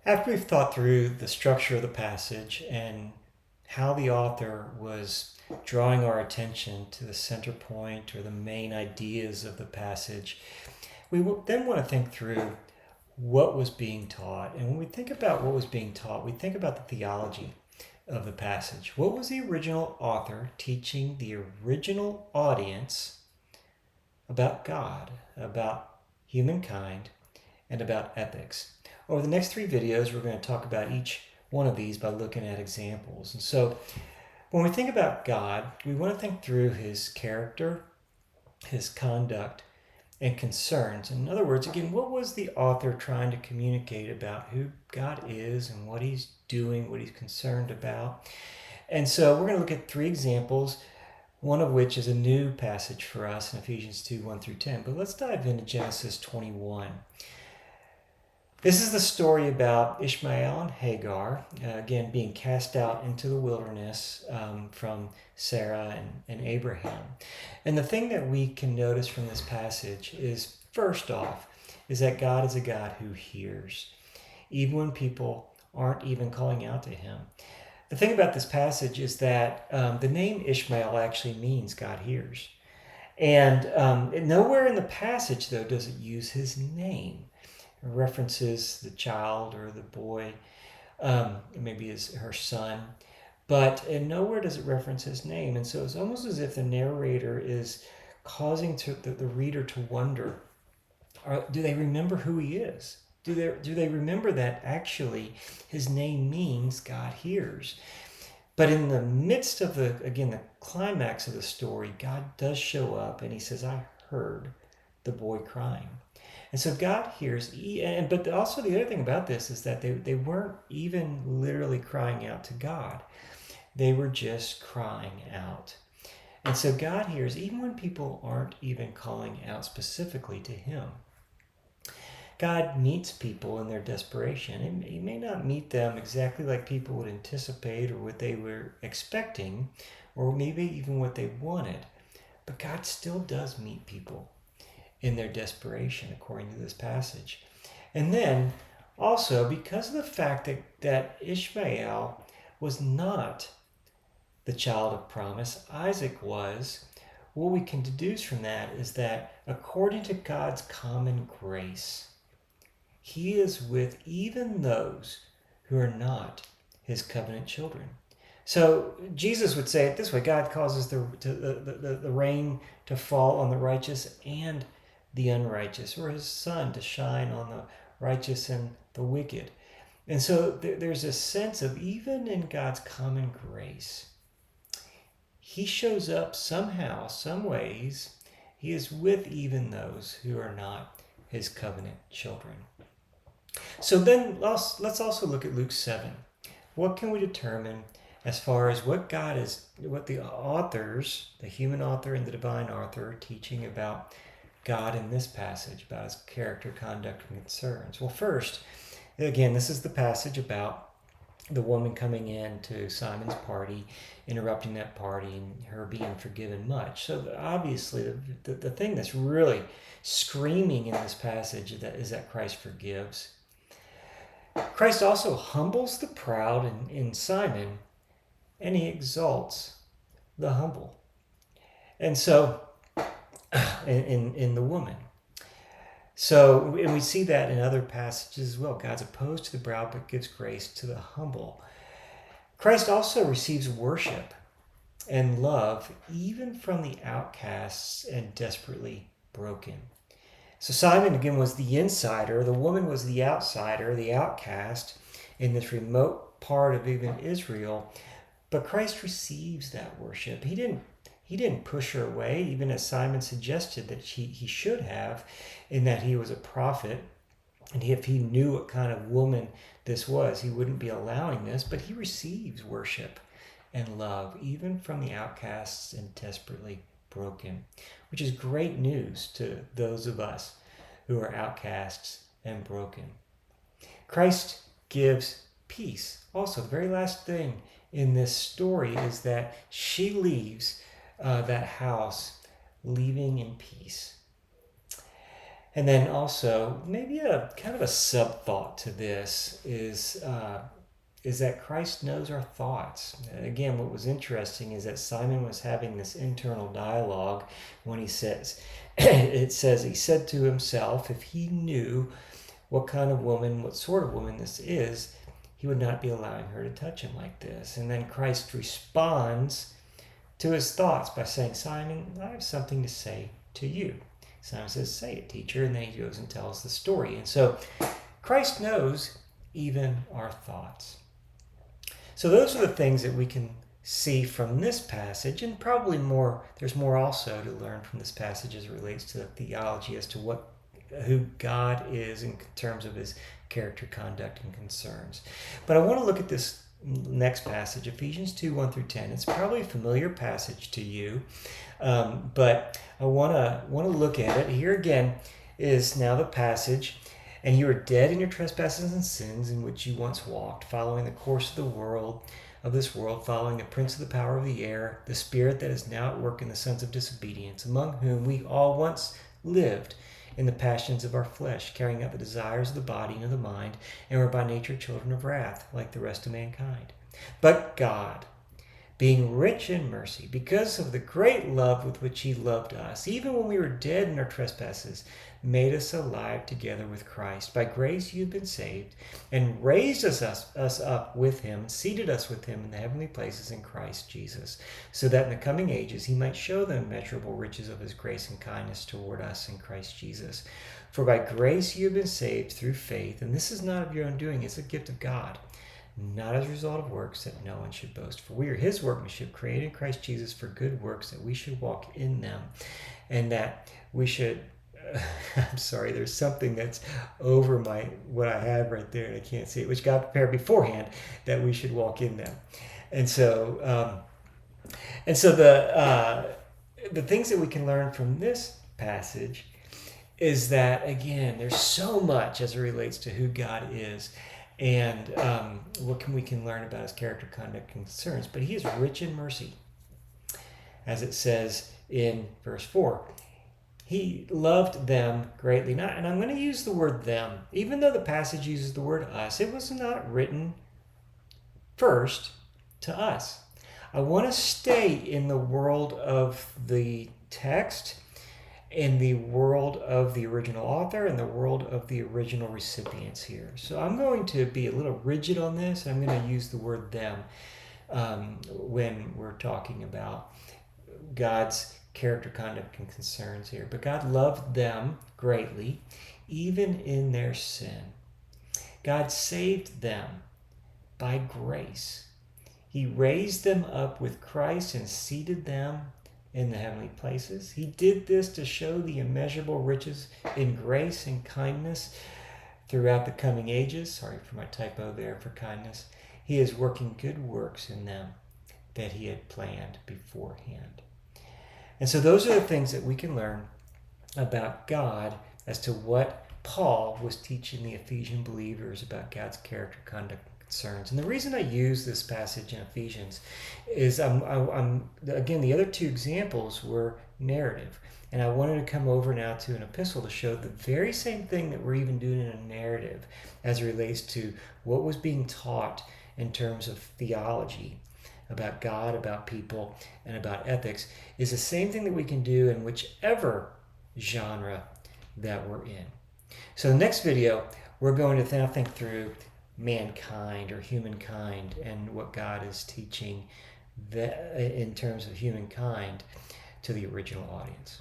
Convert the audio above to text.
After we've thought through the structure of the passage and how the author was drawing our attention to the center point or the main ideas of the passage, we then want to think through what was being taught. And when we think about what was being taught, we think about the theology of the passage. What was the original author teaching the original audience about God, about humankind, and about ethics? Over the next 3 videos, we're going to talk about each one of these by looking at examples. And so when we think about God, we want to think through his character, his conduct, and concerns. In other words, again, what was the author trying to communicate about who God is and what he's doing, what he's concerned about? And so we're going to look at 3 examples, one of which is a new passage for us in Ephesians 2, 1 through 10. But let's dive into Genesis 21. This is the story about Ishmael and Hagar, again, being cast out into the wilderness from Sarah and Abraham. And the thing that we can notice from this passage is, first off, is that God is a God who hears, even when people aren't even calling out to him. The thing about this passage is that the name Ishmael actually means God hears. And nowhere in the passage, though, does it use his name. It references the child or the boy, maybe her son, but nowhere does it reference his name. And so it's almost as if the narrator is causing the reader to wonder, do they remember who he is? Do they remember that actually his name means God hears? But in the midst of the climax of the story, God does show up and he says, I heard the boy crying. And so God hears, but also the other thing about this is that they weren't even literally crying out to God. They were just crying out. And so God hears even when people aren't even calling out specifically to him. God meets people in their desperation. And he may not meet them exactly like people would anticipate or what they were expecting, or maybe even what they wanted. But God still does meet people in their desperation, according to this passage. And then also, because of the fact that Ishmael was not the child of promise, Isaac was, what we can deduce from that is that according to God's common grace, he is with even those who are not his covenant children. So Jesus would say it this way: God causes the rain to fall on the righteous and the unrighteous, or his sun to shine on the righteous and the wicked. And so there's a sense of, even in God's common grace, he shows up somehow, some ways. He is with even those who are not his covenant children. So then let's also look at Luke 7. What can we determine as far as what the authors, the human author and the divine author, are teaching about God in this passage, about his character, conduct, and concerns? Well, first, again, this is the passage about the woman coming in to Simon's party, interrupting that party, and her being forgiven much. So obviously, the thing that's really screaming in this passage is that Christ forgives. Christ also humbles the proud in Simon, and he exalts the humble. And so, in the woman. So, and we see that in other passages as well. God's opposed to the proud, but gives grace to the humble. Christ also receives worship and love even from the outcasts and desperately broken. So Simon, again, was the insider. The woman was the outsider, the outcast in this remote part of even Israel. But Christ receives that worship. He didn't push her away, even as Simon suggested that he should have, in that he was a prophet. And if he knew what kind of woman this was, he wouldn't be allowing this. But he receives worship and love, even from the outcasts and desperately broken, which is great news to those of us who are outcasts and broken. Christ gives peace. Also, the very last thing in this story is that she leaves that house leaving in peace. And then also, maybe a kind of a sub thought to this is that Christ knows our thoughts. Again, what was interesting is that Simon was having this internal dialogue when he says, it says, he said to himself, if he knew what kind of woman, what sort of woman this is, he would not be allowing her to touch him like this. And then Christ responds to his thoughts by saying, Simon, I have something to say to you. Simon says, say it, teacher. And then he goes and tells the story. And so Christ knows even our thoughts. So those are the things that we can see from this passage, and probably more. There's more also to learn from this passage as it relates to theology as to who God is in terms of his character, conduct, and concerns. But I want to look at this next passage, Ephesians 2, 1 through 10. It's probably a familiar passage to you, but I want to look at it. Here again is now the passage. And you are dead in your trespasses and sins in which you once walked, following the course of this world, following the prince of the power of the air, the spirit that is now at work in the sons of disobedience, among whom we all once lived in the passions of our flesh, carrying out the desires of the body and of the mind, and were by nature children of wrath, like the rest of mankind. But God, being rich in mercy, because of the great love with which he loved us, even when we were dead in our trespasses, made us alive together with Christ. By grace you've been saved, and raised us up with him, seated us with him in the heavenly places in Christ Jesus, so that in the coming ages he might show the immeasurable riches of his grace and kindness toward us in Christ Jesus. For by grace you have been saved through faith, and this is not of your own doing, it's a gift of God, not as a result of works, that no one should boast. For we are his workmanship, created in Christ Jesus for good works, that we should walk in them, and that we should... I'm sorry, there's something that's over what I have right there, and I can't see it, which God prepared beforehand, that we should walk in them. And so the things that we can learn from this passage is that, again, there's so much as it relates to who God is, and what we can learn about his character, conduct, and concerns. But he is rich in mercy, as it says in verse 4. He loved them greatly. And I'm going to use the word them. Even though the passage uses the word us, it was not written first to us. I want to stay in the world of the text, in the world of the original author, and the world of the original recipients here. So I'm going to be a little rigid on this. I'm going to use the word them when we're talking about God's character, conduct, and concerns here. But God loved them greatly, even in their sin. God saved them by grace. He raised them up with Christ and seated them in the heavenly places. He did this to show the immeasurable riches in grace and kindness throughout the coming ages. Sorry for my typo there for kindness. He is working good works in them that he had planned beforehand. And so those are the things that we can learn about God as to what Paul was teaching the Ephesian believers about God's character, conduct, and concerns. And the reason I use this passage in Ephesians is, again, the other two examples were narrative. And I wanted to come over now to an epistle to show the very same thing that we're even doing in a narrative as it relates to what was being taught in terms of theology, about God, about people, and about ethics, is the same thing that we can do in whichever genre that we're in. So the next video, we're going to now think through mankind or humankind and what God is teaching in terms of humankind to the original audience.